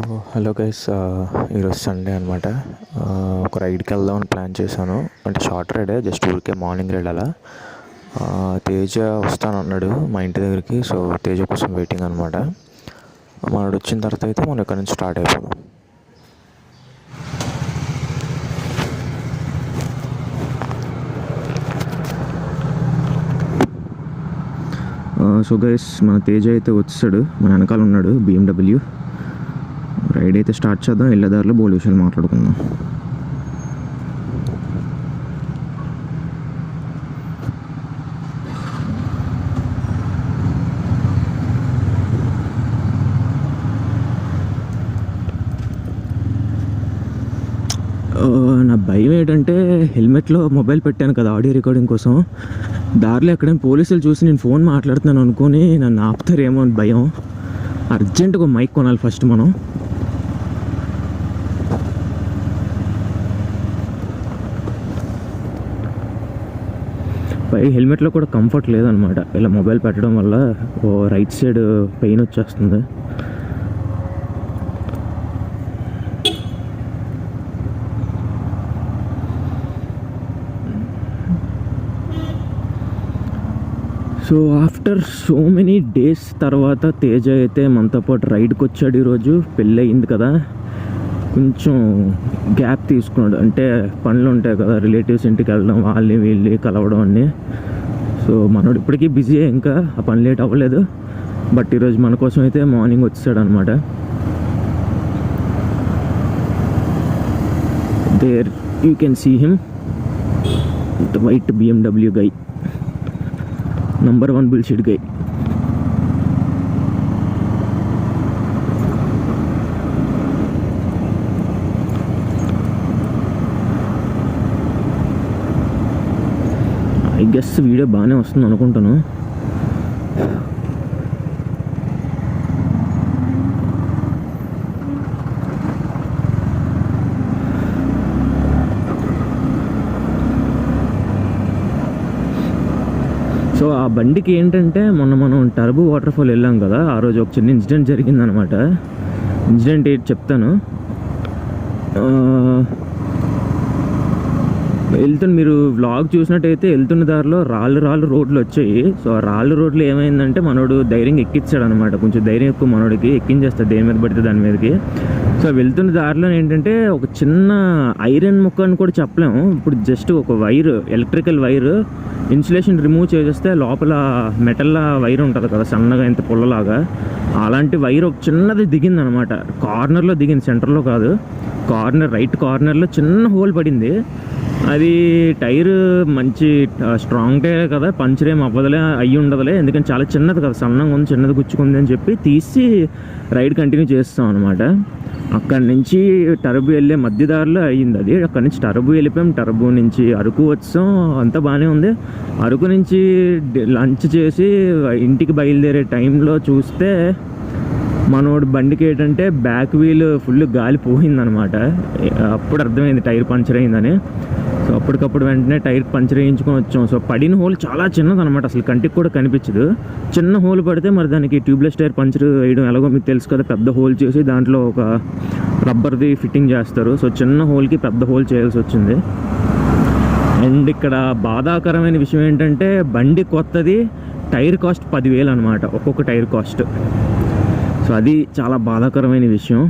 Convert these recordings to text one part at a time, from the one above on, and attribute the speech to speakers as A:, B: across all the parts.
A: Hello guys, ఈరోజు Sunday అనమాట. ఒక రైడ్కి వెళ్దామని ప్లాన్ చేశాను. అంటే షార్ట్ రైడే, జస్ట్ ఊరికే మార్నింగ్ రైడ్ అలా. తేజ వస్తానన్నాడు మా ఇంటి దగ్గరికి. సో తేజ కోసం వెయిటింగ్ అనమాట. మనోడు వచ్చిన తర్వాత అయితే మనం ఇక్కడ నుంచి స్టార్ట్ అయిపోదాం. సో గైస్, మన తేజ అయితే వచ్చాడు, మన వెనకాల ఉన్నాడు BMW. రైడ్ అయితే స్టార్ట్ చేద్దాం. వెళ్ళేదారిలో బోల్ విషయాలు మాట్లాడుకుందాం. నా భయం ఏంటంటే హెల్మెట్లో మొబైల్ పెట్టాను కదా ఆడియో రికార్డింగ్ కోసం. దారిలో ఎక్కడైనా పోలీసులు చూసి నేను ఫోన్ మాట్లాడుతున్నాను అనుకుని నన్ను ఆపుతారేమో అని భయం. అర్జెంటుగా మైక్ కొనాలి ఫస్ట్ మనం. పై హెల్మెట్లో కూడా కంఫర్ట్ లేదనమాట. ఇలా మొబైల్ పెట్టడం వల్ల రైట్ సైడ్ పెయిన్ వచ్చేస్తుంది. So after so many days తర్వాత తేజ అయితే మనతో పాటు రైడ్కి వచ్చాడు. ఈరోజు పెళ్ళి అయింది కదా, కొంచెం గ్యాప్ తీసుకున్నాడు. అంటే పనులు ఉంటాయి కదా, రిలేటివ్స్ ఇంటికి వెళ్ళడం, వాళ్ళని వీళ్ళని కలవడం అన్నీ. సో మనోడు ఇప్పటికీ బిజీ, ఇంకా ఆ పని లేట్ అవ్వలేదు. బట్ ఈరోజు మన కోసం అయితే మార్నింగ్ వచ్చాడు అనమాట. There you can see him, the white BMW guy, #1 bullshit guy. I guess video బాగానే వస్తుంది అనుకుంటాను. సో ఆ బండికి ఏంటంటే మొన్న మనం టర్బో వాటర్ ఫాల్ వెళ్ళాం కదా, ఆ రోజు ఒక చిన్న ఇన్సిడెంట్ జరిగిందనమాట. ఇన్సిడెంట్ ఏంటి చెప్తాను. వెళ్తున్న మీరు వ్లాగ్ చూసినట్టయితే వెళ్తున్న దారిలో రాళ్ళు రోడ్లు వచ్చాయి. సో ఆ రాళ్ళు రోడ్లు ఏమైందంటే మనోడు ధైర్యంగా ఎక్కించాడు అనమాట. కొంచెం ధైర్యం ఎక్కువ మనోడికి, ఎక్కించేస్తాడు దేని మీద పడితే దాని మీదకి. సో వెళ్తున్న దారిలో ఏంటంటే ఒక చిన్న ఐరన్ ముక్క అని కూడా చెప్పలేము. ఇప్పుడు జస్ట్ ఒక wire, electrical wire insulation remove చేసేస్తే లోపల మెటల్ వైర్ ఉంటుంది కదా సన్నగా, ఇంత పుల్లలాగా, అలాంటి వైర్ ఒక చిన్నది దిగింది అనమాట. కార్నర్లో దిగింది, సెంటర్లో కాదు, కార్నర్, రైట్ కార్నర్లో చిన్న హోల్ పడింది. అది టైర్ మంచి స్ట్రాంగ్ టైర్ కదా, పంచర్ ఏం అవ్వదులే, అయ్యి ఉండదులే, ఎందుకంటే చాలా చిన్నది కదా, సన్నంగా ఉంది, చిన్నది గుచ్చుకుంది అని చెప్పి తీసి రైడ్ కంటిన్యూ చేస్తాం అనమాట. అక్కడి నుంచి టర్బో వెళ్ళే మధ్యదారిలో అయ్యింది అది. అక్కడి నుంచి టర్బో వెళ్ళిపోయాం, టర్బో నుంచి అరకు వచ్చాం, అంతా బాగానే ఉంది. అరకు నుంచి లంచ్ చేసి ఇంటికి బయలుదేరే టైంలో చూస్తే మనోడు బండికి ఏంటంటే బ్యాక్ వీల్ ఫుల్ గాలి పోయిందనమాట. అప్పుడు అర్థమైంది టైర్ పంచర్ అయిందని. సో అప్పటికప్పుడు వెంటనే టైర్ పంచర్ వేయించుకొని వచ్చాం. సో పడిన హోల్ చాలా చిన్నదనమాట, అసలు కంటికి కూడా కనిపించదు. చిన్న హోల్ పడితే మరి దానికి ట్యూబ్లెస్ టైర్ పంచర్ వేయడం ఎలాగో మీకు తెలుసు కదా, పెద్ద హోల్ చేసి దాంట్లో ఒక రబ్బర్ది ఫిట్టింగ్ చేస్తారు. సో చిన్న హోల్కి పెద్ద హోల్ చేయాల్సి వచ్చింది. అండ్ ఇక్కడ బాధాకరమైన విషయం ఏంటంటే బండి కొత్తది, టైర్ కాస్ట్ 10,000 అనమాట, ఒక్కొక్క టైర్ కాస్ట్. సో అది చాలా బాధాకరమైన విషయం.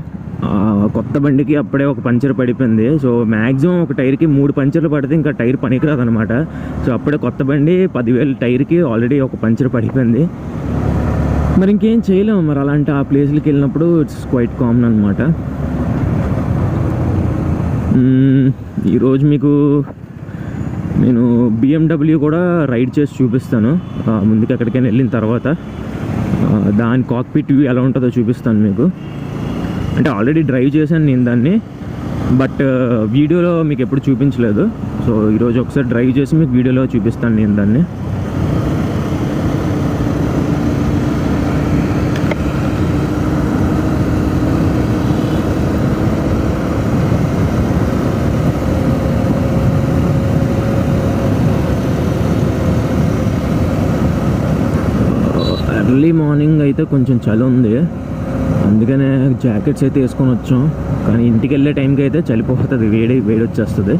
A: కొత్త బండికి అప్పుడే ఒక పంచర్ పడిపోయింది. సో మ్యాక్సిమం ఒక టైర్కి 3 పంచర్లు పడితే ఇంకా టైర్ పనికిరాదు అనమాట. సో అప్పుడే కొత్త బండి 10,000 టైర్కి ఆల్రెడీ ఒక పంచర్ పడిపోయింది. మరి ఇంకేం చేయలేము. మరి అలాంటి ఆ ప్లేస్లకి వెళ్ళినప్పుడు ఇట్స్ క్వైట్ కామన్ అనమాట. ఈరోజు మీకు నేను BMW కూడా రైడ్ చేసి చూపిస్తాను. ముందుకు ఎక్కడికైనా వెళ్ళిన తర్వాత దాని కాక్పిట్ వ్యూ ఎలా ఉంటుందో చూపిస్తాను మీకు. అంటే ఆల్రెడీ డ్రైవ్ చేశాను నేను దాన్ని, బట్ వీడియోలో మీకు ఎప్పుడు చూపించలేదు. సో ఈరోజు ఒకసారి డ్రైవ్ చేసి మీకు వీడియోలో చూపిస్తాను నేను దాన్ని. ఎర్లీ మార్నింగ్ అయితే కొంచెం చలి ఉంది. అందుకనే జాకెట్స్ అయితే వేసుకొని వచ్చాం. కానీ ఇంటికి వెళ్ళే టైంకి అయితే చలిపోతుంది, వేడి వచ్చేస్తుంది.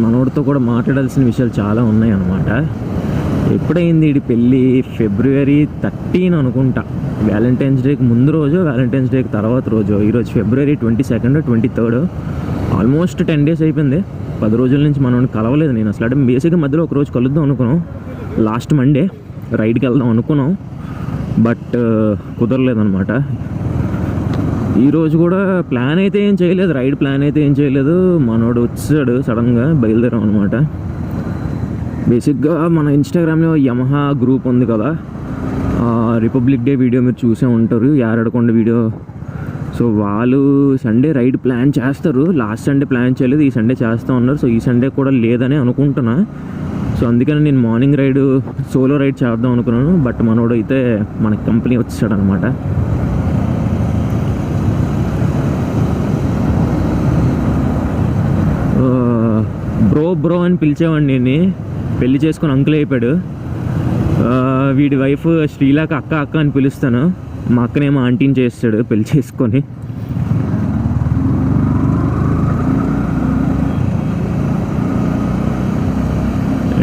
A: మనోడితో కూడా మాట్లాడాల్సిన విషయాలు చాలా ఉన్నాయి అన్నమాట. ఎప్పుడైంది ఇది పెళ్ళి? February 13 అనుకుంటా. వ్యాలంటైన్స్ డేకి ముందు రోజు, వ్యాలంటైన్స్ డేకి తర్వాత రోజు. ఈరోజు February 22nd 23rd, almost 10 days అయిపోయింది. 10 రోజుల నుంచి మనం కలవలేదు నేను అసలు. అంటే బేసిక్గా మధ్యలో ఒక రోజు కలుద్దాం అనుకున్నాం, లాస్ట్ మండే రైడ్కి వెళ్దాం అనుకున్నాం, బట్ కుదరలేదన్నమాట. ఈరోజు కూడా ప్లాన్ అయితే ఏం చేయలేదు, రైడ్ ప్లాన్ అయితే ఏం చేయలేదు. మనోడు వచ్చాడు, సడన్గా బయలుదేరాం అనమాట. బేసిక్గా మన ఇన్స్టాగ్రామ్లో యమహా గ్రూప్ ఉంది కదా, రిపబ్లిక్ డే వీడియో మీరు చూసే ఉంటారు, యారడకొండ వీడియో. సో వాళ్ళు సండే రైడ్ ప్లాన్ చేస్తారు. లాస్ట్ సండే ప్లాన్ చేయలేదు, ఈ సండే చేస్తూ ఉన్నారు. సో ఈ సండే కూడా లేదని అనుకుంటున్నా. సో అందుకని నేను మార్నింగ్ రైడ్, సోలో రైడ్ చేద్దాం అనుకున్నాను. బట్ మనోడు అయితే మనకి కంపెనీ వచ్చాడు అనమాట. బ్రో అని పిలిచేవాడిని నేను. పెళ్లి చేసుకొని అంకుల్ అయిపోయాడు. వీడి వైఫ్ శ్రీలాకి అక్క అని పిలుస్తాను. మా అక్కనేమో ఆంటీని చేస్తాడు పెళ్లి చేసుకొని.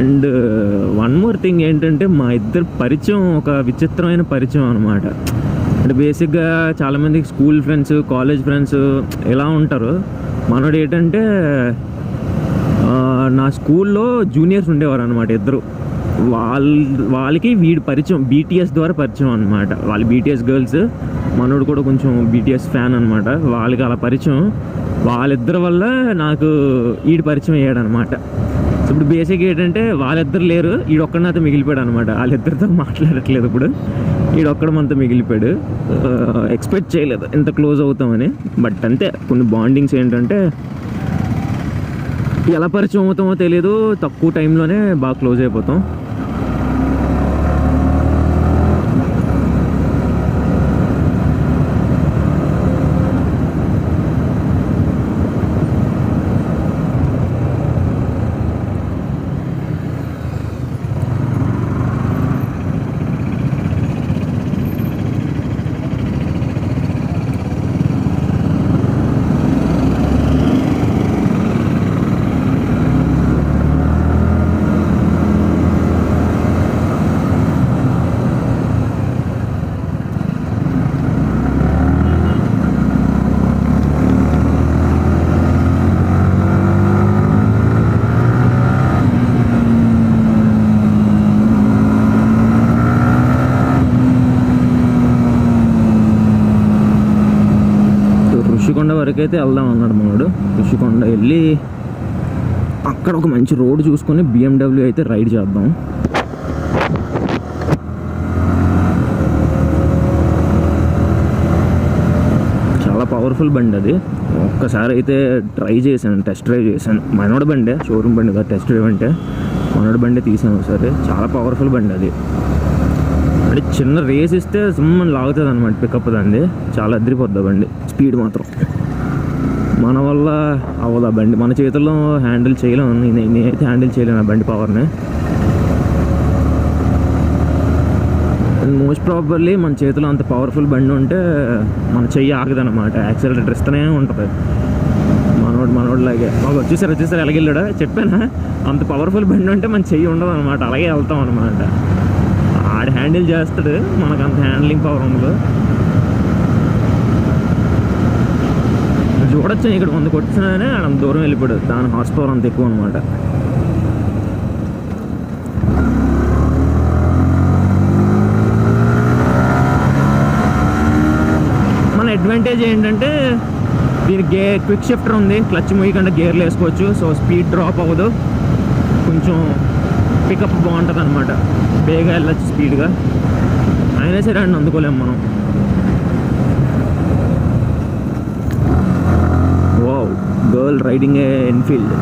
A: అండ్ వన్ మోర్ థింగ్ ఏంటంటే, మా ఇద్దరు పరిచయం ఒక విచిత్రమైన పరిచయం అనమాట. అంటే బేసిక్గా చాలామందికి స్కూల్ ఫ్రెండ్స్, కాలేజ్ ఫ్రెండ్స్ ఎలా ఉంటారు. మనోడు ఏంటంటే, నా స్కూల్లో జూనియర్స్ ఉండేవారు అనమాట ఇద్దరు. వాళ్ళకి వీడి పరిచయం BTS ద్వారా పరిచయం అనమాట. వాళ్ళు BTS గర్ల్స్, మనోడు కూడా కొంచెం BTS ఫ్యాన్ అనమాట. వాళ్ళకి అలా పరిచయం. వాళ్ళిద్దరి వల్ల నాకు వీడి పరిచయం అయ్యాడు అనమాట. ఇప్పుడు బేసిక్ ఏంటంటే, వాళ్ళిద్దరు లేరు, ఈడొక్కడినైతే మిగిలిపోయాడు అనమాట. వాళ్ళిద్దరితో మాట్లాడట్లేదు ఇప్పుడు, ఈడొక్కడ మనతో మిగిలిపోయాడు. ఎక్స్పెక్ట్ చేయలేదు ఎంత క్లోజ్ అవుతామని. బట్ అంతే, కొన్ని బాండింగ్స్ ఏంటంటే ఎలా పరిచయం అవుతామో తెలియదు, తక్కువ టైంలోనే బాగా క్లోజ్ అయిపోతాం. ఋషికొండ వరకు అయితే వెళ్దాం అన్నాడు మనోడు. ఋషికొండ వెళ్ళి అక్కడ ఒక మంచి రోడ్ చూసుకొని BMW అయితే రైడ్ చేద్దాం. చాలా పవర్ఫుల్ బండి అది. ఒక్కసారి అయితే ట్రై చేశాను, టెస్ట్ డ్రైవ్ చేశాను. మనోడు బండే, షోరూమ్ బండి కదా టెస్ట్ డ్రైవ్ అంటే. మనోడు బండి తీసాను ఒకసారి. చాలా పవర్ఫుల్ బండి అది. అంటే చిన్న రేస్ ఇస్తే సుమ్మని లాగుతుంది అనమాట పికప్ దాన్ని. చాలా అదిరిపోద్ది బండి, స్పీడ్ మాత్రం. మన వల్ల అవ్వదు ఆ బండి, మన చేతుల్లో హ్యాండిల్ చేయలేము. నేనైతే హ్యాండిల్ చేయలేను ఆ బండి పవర్ని. మోస్ట్ ప్రాబబ్లీ మన చేతిలో అంత పవర్ఫుల్ బండి ఉంటే మన చెయ్యి ఆగదన్నమాట, యాక్సిలేటర్ ఇస్తూనే ఉంటుంది. మనోడిలాగే వచ్చేసారు ఎలాగెళ్ళాడా చెప్పానా, అంత పవర్ఫుల్ బండి ఉంటే మన చెయ్యి ఉండదు అనమాట, అలాగే వెళ్తాం అనమాట. ఆడు హ్యాండిల్ చేస్తాడు, మనకు అంత హ్యాండ్లింగ్ పవర్ ఉండదు. చూడొచ్చు ఇక్కడ 100 కొట్టినానే అంత దూరం వెళ్ళిపోయాడు. దాని హార్స్ పవర్ అంత ఎక్కువ అనమాట. మన అడ్వాంటేజ్ ఏంటంటే దీనికి క్విక్ షిఫ్టర్ ఉంది, క్లచ్ మూయకుండా గేర్లు వేసుకోవచ్చు. సో స్పీడ్ డ్రాప్ అవ్వదు, కొంచెం పికప్ బాగుంటుంది అనమాట, బేగా వెళ్ళచ్చు స్పీడ్గా. అయినా సరే అండి అందుకోలేము మనం. వావ్, గర్ల్ రైడింగ్ ఏ ఎన్ఫీల్డ్,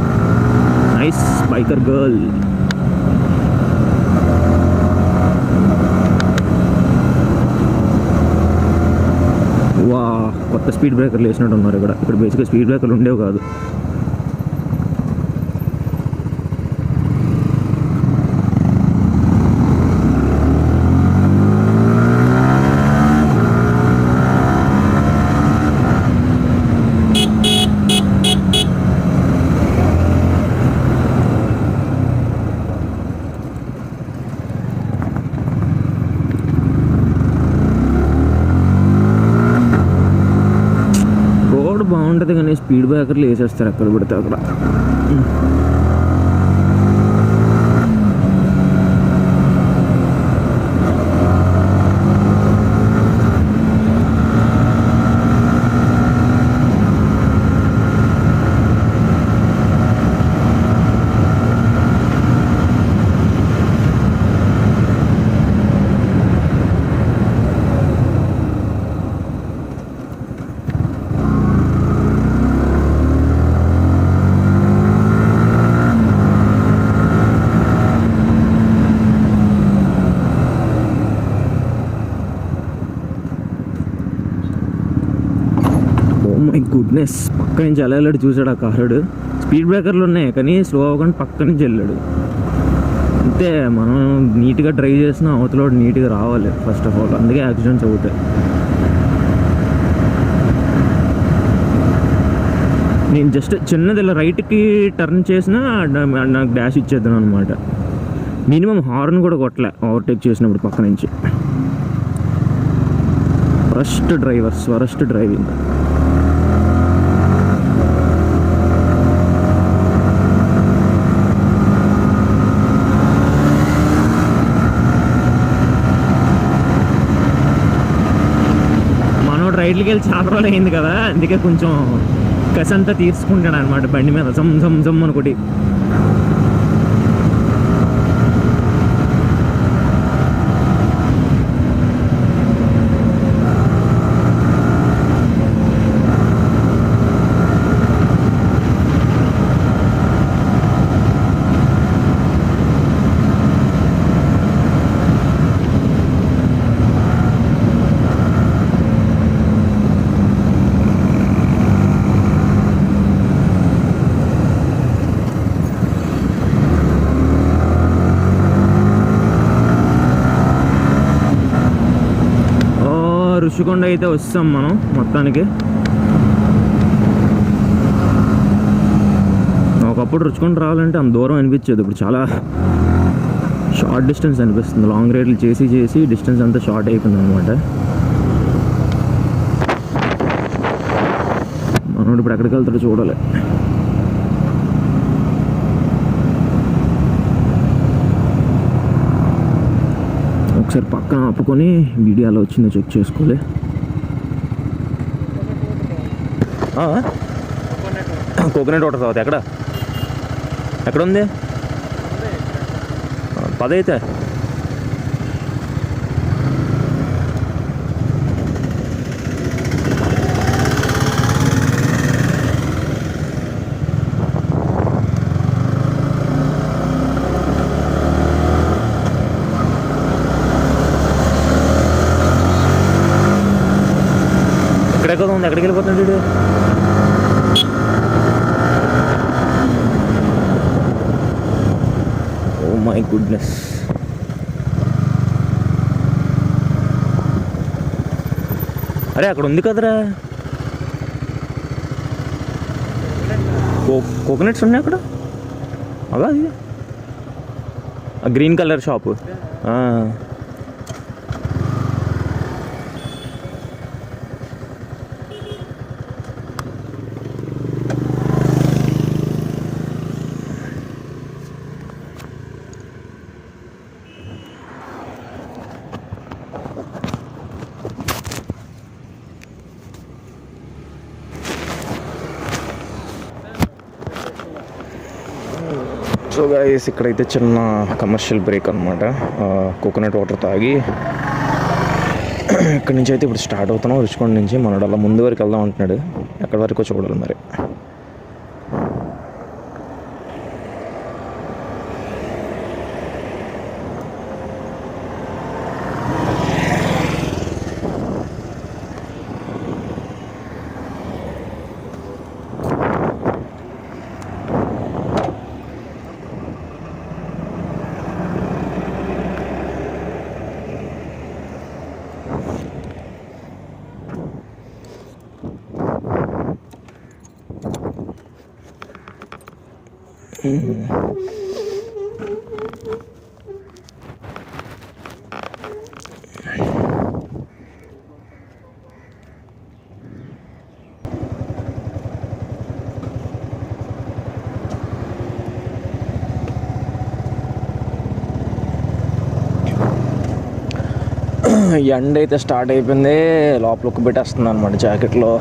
A: నైస్ బైకర్ గర్ల్. వా, కొత్త కొత్త స్పీడ్ బ్రేకర్లు వేసినట్టు ఉన్నారు ఇక్కడ బేసిక్గా స్పీడ్ బ్రేకర్లు ఉండేవి కాదు. బాగుంటుంది కానీ స్పీడ్ బ్రేకర్లు వేసేస్తారు ఎక్కడ పడితే అక్కడ. మై గుడ్నెస్, పక్క నుంచి ఎలా వెళ్ళాడు చూసాడు ఆ కారుడు. స్పీడ్ బ్రేకర్లు ఉన్నాయి కానీ స్లో అవ్వకుండా పక్క నుంచి వెళ్ళాడు. అంతే, మనం నీట్గా డ్రైవ్ చేసినా అవతల నీట్గా రావాలి ఫస్ట్ ఆఫ్ ఆల్, అందుకే యాక్సిడెంట్స్ అవుతాయి. నేను జస్ట్ చిన్నది ఇలా రైట్కి టర్న్ చేసినా నాకు డాష్ ఇచ్చేద్దాను అనమాట. మినిమం హార్న్ కూడా కొట్టలే ఓవర్టేక్ చేసినప్పుడు పక్క నుంచి. Worst driving. రైట్లకి వెళ్ళి చాలా రోజులు అయింది కదా, అందుకే కొంచెం కసంతా తీసుకుంటాడు అనమాట బండి మీద జమ్ అనుకోటి. రుషికొండ అయితే వస్తాం మనం మొత్తానికి. ఒకప్పుడు రుషికొండ రావాలంటే అంత దూరం అనిపించేది, ఇప్పుడు చాలా షార్ట్ డిస్టెన్స్ అనిపిస్తుంది. లాంగ్ రైడ్లు చేసి డిస్టెన్స్ అంతా షార్ట్ అయిపోయింది అనమాట. మనోడు ఇప్పుడు ఎక్కడికి వెళ్తాడో చూడాలి. ఒకసారి పక్కన ఆపుకొని వీడియో అలా వచ్చిందో చెక్ చేసుకోలే. కోకోనట్ వాటర్ తాగుతా. ఎక్కడ ఉంది? పదైతే ఎక్కడెక్కడ ఉంది, ఎక్కడికి వెళ్ళిపోతుంది వీడు? Oh my goodness. అరే అక్కడ ఉంది కదరా కోకోనట్స్ ఉన్నాయి అక్కడ. అలా అది green colour shop. So guys, ఇక్కడైతే చిన్న కమర్షియల్ బ్రేక్ అనమాట. కోకోనట్ వాటర్ తాగి ఇక్కడి నుంచి అయితే ఇప్పుడు స్టార్ట్ అవుతున్నాం. రుచికొండ నుంచి. మనోడు అలా ముందు వరకు వెళ్దాం అంటున్నాడు. ఎక్కడి వరకు చూడాలి మరి. ఎండ అయితే స్టార్ట్ అయిపోయింది, లోపల ఉక్కు పెట్టేస్తుంది అనమాట జాకెట్లో.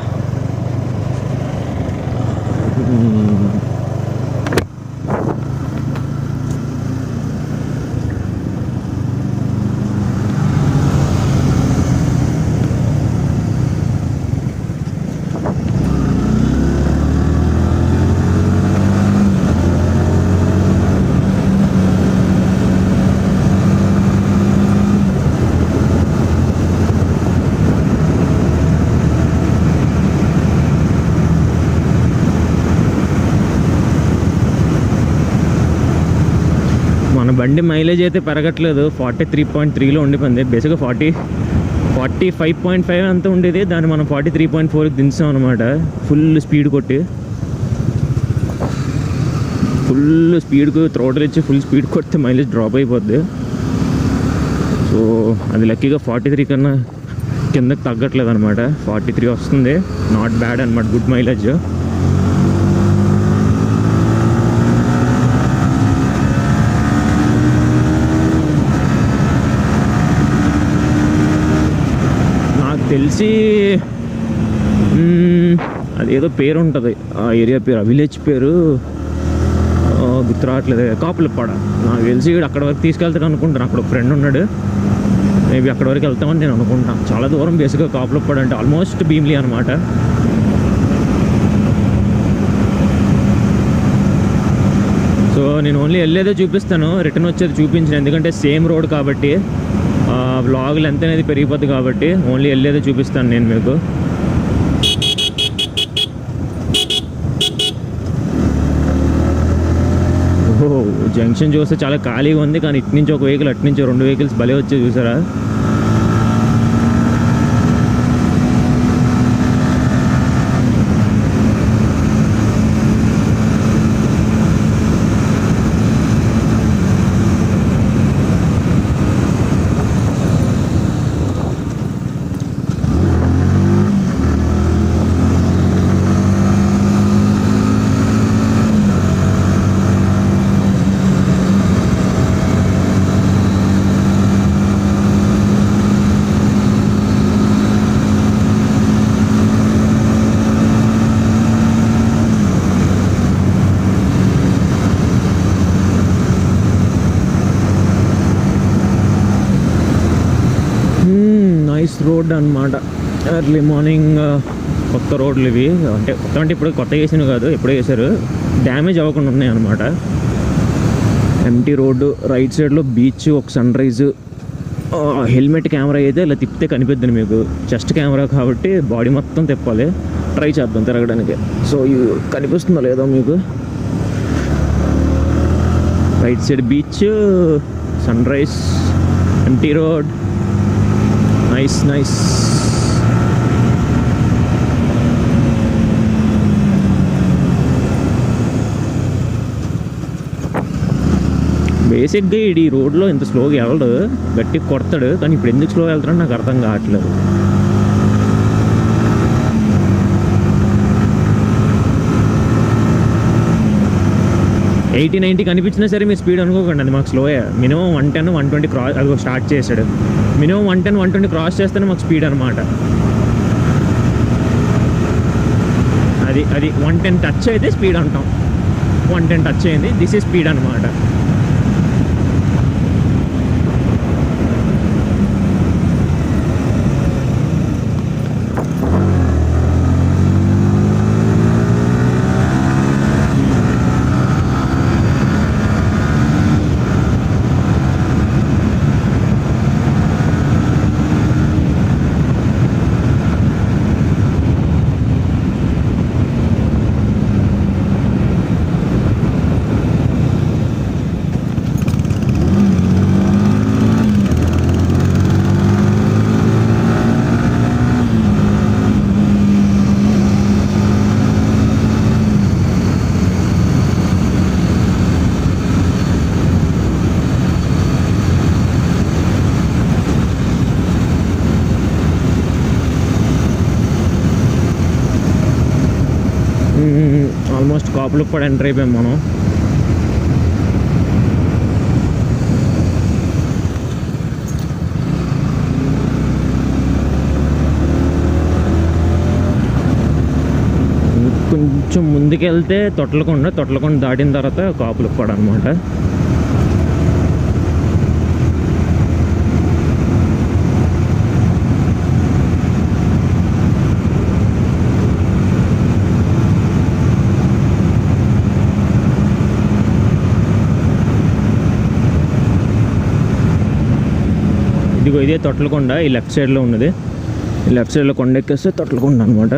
A: మన బండి మైలేజ్ అయితే పెరగట్లేదు, 43.3లో ఉండిపోయింది. బేసిక్గా 45.5 అంత ఉండేది, దాన్ని మనం 43.4కి దించాం అనమాట. ఫుల్ స్పీడ్ కొట్టి, ఫుల్ స్పీడ్కు థ్రోటల్ ఇచ్చి ఫుల్ స్పీడ్ కొడితే మైలేజ్ డ్రాప్ అయిపోద్ది. సో అది లక్కీగా 43 కన్నా కిందకి తగ్గట్లేదు అనమాట. 43 వస్తుంది, నాట్ బ్యాడ్ అనమాట, గుడ్ మైలేజ్. తెలిసి అదేదో పేరు ఉంటుంది, ఆ ఏరియా పేరు, ఆ విలేజ్ పేరు గుర్తు రావట్లేదు. కాపులపాడ. నాకు తెలిసి అక్కడ వరకు తీసుకెళ్తాడు అనుకుంటాను. అక్కడ ఒక ఫ్రెండ్ ఉన్నాడు, మేబీ అక్కడ వరకు వెళ్తామని నేను అనుకుంటాను. చాలా దూరం బేసిక్గా కాపులపాడ అంటే, ఆల్మోస్ట్ భీమిలి అనమాట. సో నేను ఓన్లీ వెళ్ళేదే చూపిస్తాను, రిటర్న్ వచ్చేది చూపించాను, ఎందుకంటే సేమ్ రోడ్ కాబట్టి వ్లాగ్ లెంత్ అనేది పెరిగిపోద్ది కాబట్టి ఓన్లీ వెళ్ళేదే చూపిస్తాను నేను మీకు. ఓహో, జంక్షన్ చూస్తే చాలా ఖాళీగా ఉంది, కానీ ఇటు నుంచి ఒక వెహికల్, అటు నుంచి 2 వెహికల్స్ భలే వచ్చాయి చూసారా. రోడ్ అనమాట. ఎర్లీ మార్నింగ్ కొత్త రోడ్లు ఇవి, అంటే కొత్త అంటే ఇప్పుడు కొత్త వేసినవి కాదు, ఎప్పుడో వేసారు, డ్యామేజ్ అవ్వకుండా ఉన్నాయి అనమాట. ఎంటీ రోడ్డు, రైట్ సైడ్లో బీచ్, ఒక సన్ రైజ్. హెల్మెట్ కెమెరా అయితే ఇలా తిప్పితే కనిపిద్దని మీకు, చెస్ట్ కెమెరా కాబట్టి బాడీ మొత్తం తిప్పాలి. ట్రై చేద్దాం తిరగడానికి. సో ఇవి కనిపిస్తుందో లేదో మీకు, right side beach, sunrise, empty road. Nice nice. బేసిక్గా ఈ రోడ్లో ఇంత స్లోగా వెళ్ళడు, గట్టిగా కొడతాడు, కానీ ఇప్పుడు ఎందుకు స్లో వెళ్తాడో నాకు అర్థం కావట్లేదు. ఎయిటీ 90 కనిపించినా సరే మీరు స్పీడ్ అనుకోకండి, అది మాకు స్లోయే. మినిమం 110, 120 క్రాస్, అది స్టార్ట్ చేశాడు. మినిమం 110, 120 క్రాస్ చేస్తేనే మాకు స్పీడ్ అనమాట. అది 110 టచ్ అయితే స్పీడ్ అంటాం. 110 టచ్ అయింది, దిస్ ఈజ్ స్పీడ్ అనమాట. ఆల్మోస్ట్ కాపులకు కూడా ఎంటర్ అయిపోయాం మనం. కొంచెం ముందుకెళ్తే తొట్లకొండ దాటిన తర్వాత కాపులకు కూడా అనమాట. ఇదిగో ఇదే తొట్లకొండ, ఈ లెఫ్ట్ సైడ్లో ఉన్నది. ఈ లెఫ్ట్ సైడ్లో కొండ ఎక్కేస్తే తొట్లకొండ అనమాట.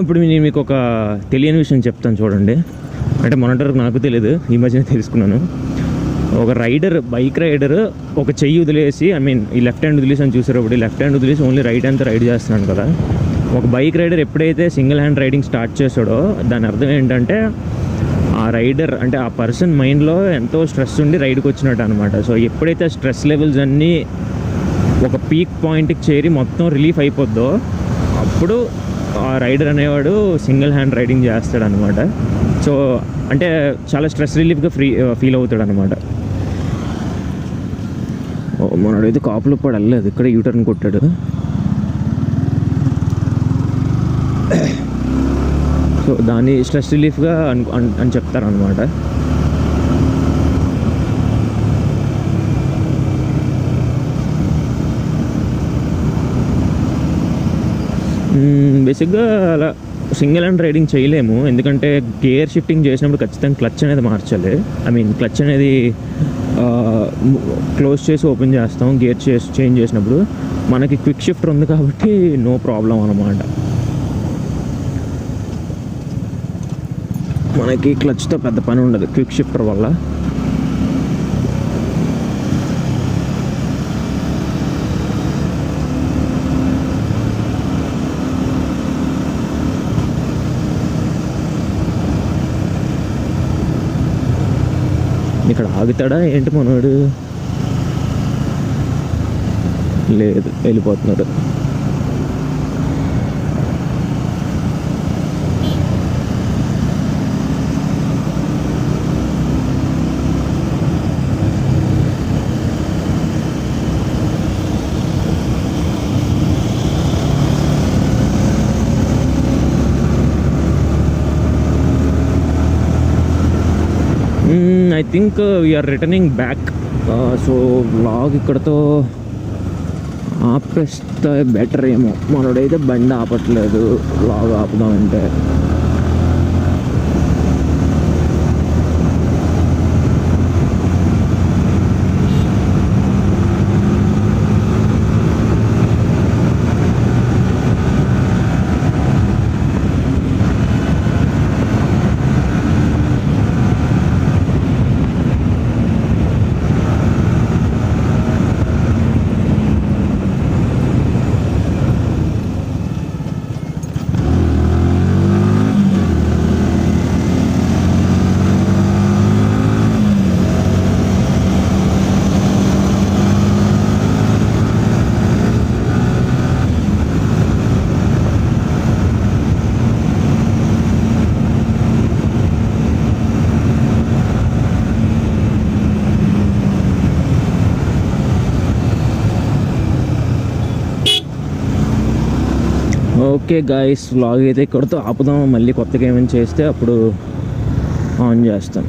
A: ఇప్పుడు నేను మీకు ఒక తెలియని విషయం చెప్తాను చూడండి. అంటే మొన్నటి నాకు తెలియదు, ఈ మధ్యనే తెలుసుకున్నాను. ఒక బైక్ రైడర్ ఒక చెయ్యి వదిలేసి, ఈ లెఫ్ట్ హ్యాండ్ వదిలేసి అని చూసేటప్పుడు లెఫ్ట్ హ్యాండ్ వదిలేసి ఓన్లీ రైట్ హ్యాండ్తో రైడ్ చేస్తున్నాను కదా. ఒక బైక్ రైడర్ ఎప్పుడైతే సింగిల్ హ్యాండ్ రైడింగ్ స్టార్ట్ చేసాడో దాని అర్థం ఏంటంటే ఆ రైడర్ అంటే ఆ పర్సన్ మైండ్లో ఎంతో స్ట్రెస్ ఉండి రైడ్కి వచ్చినట్టు అనమాట. సో ఎప్పుడైతే స్ట్రెస్ లెవెల్స్ అన్నీ ఒక పీక్ పాయింట్కి చేరి మొత్తం రిలీఫ్ అయిపోద్దో అప్పుడు ఆ రైడర్ అనేవాడు సింగిల్ హ్యాండ్ రైడింగ్ చేస్తాడు అనమాట. సో అంటే చాలా స్ట్రెస్ రిలీఫ్గా ఫీల్ అవుతాడు అనమాట. మనడైతే కాపులు కూడా వెళ్ళలేదు, ఇక్కడ యూటర్న్ కొట్టాడు. సో దాన్ని స్ట్రెస్ రిలీఫ్గా అని చెప్తారనమాట. బేసిక్గా అలా సింగిల్ హ్యాండ్ రైడింగ్ చేయలేము, ఎందుకంటే గేర్ షిఫ్టింగ్ చేసినప్పుడు ఖచ్చితంగా క్లచ్ అనేది మార్చాలి. క్లచ్ అనేది క్లోజ్ చేసి ఓపెన్ చేస్తాం గేర్ చేంజ్ చేసినప్పుడు. మనకి క్విక్ షిఫ్టర్ ఉంది కాబట్టి నో ప్రాబ్లం అన్నమాట. మనకి క్లచ్తో పెద్ద పని ఉండదు క్విక్ షిఫ్టర్ వల్ల. ఇక్కడ ఆగుతాడా ఏంటి మనోడు? లేదు, వెళ్ళిపోతున్నాడు. I think we're returning back. So vlog ఇక్కడతో ఆపేస్తే బెటర్ ఏమో. మనోడైతే బండి ఆపట్లేదు వ్లాగ్ ఆపుదామంటే. ఓకే గాయస్, వ్లాగ్ అయితే ఇక్కడితో ఆపుదాం. మళ్ళీ కొత్తగా ఏమైనా చేస్తే అప్పుడు ఆన్ చేస్తాను.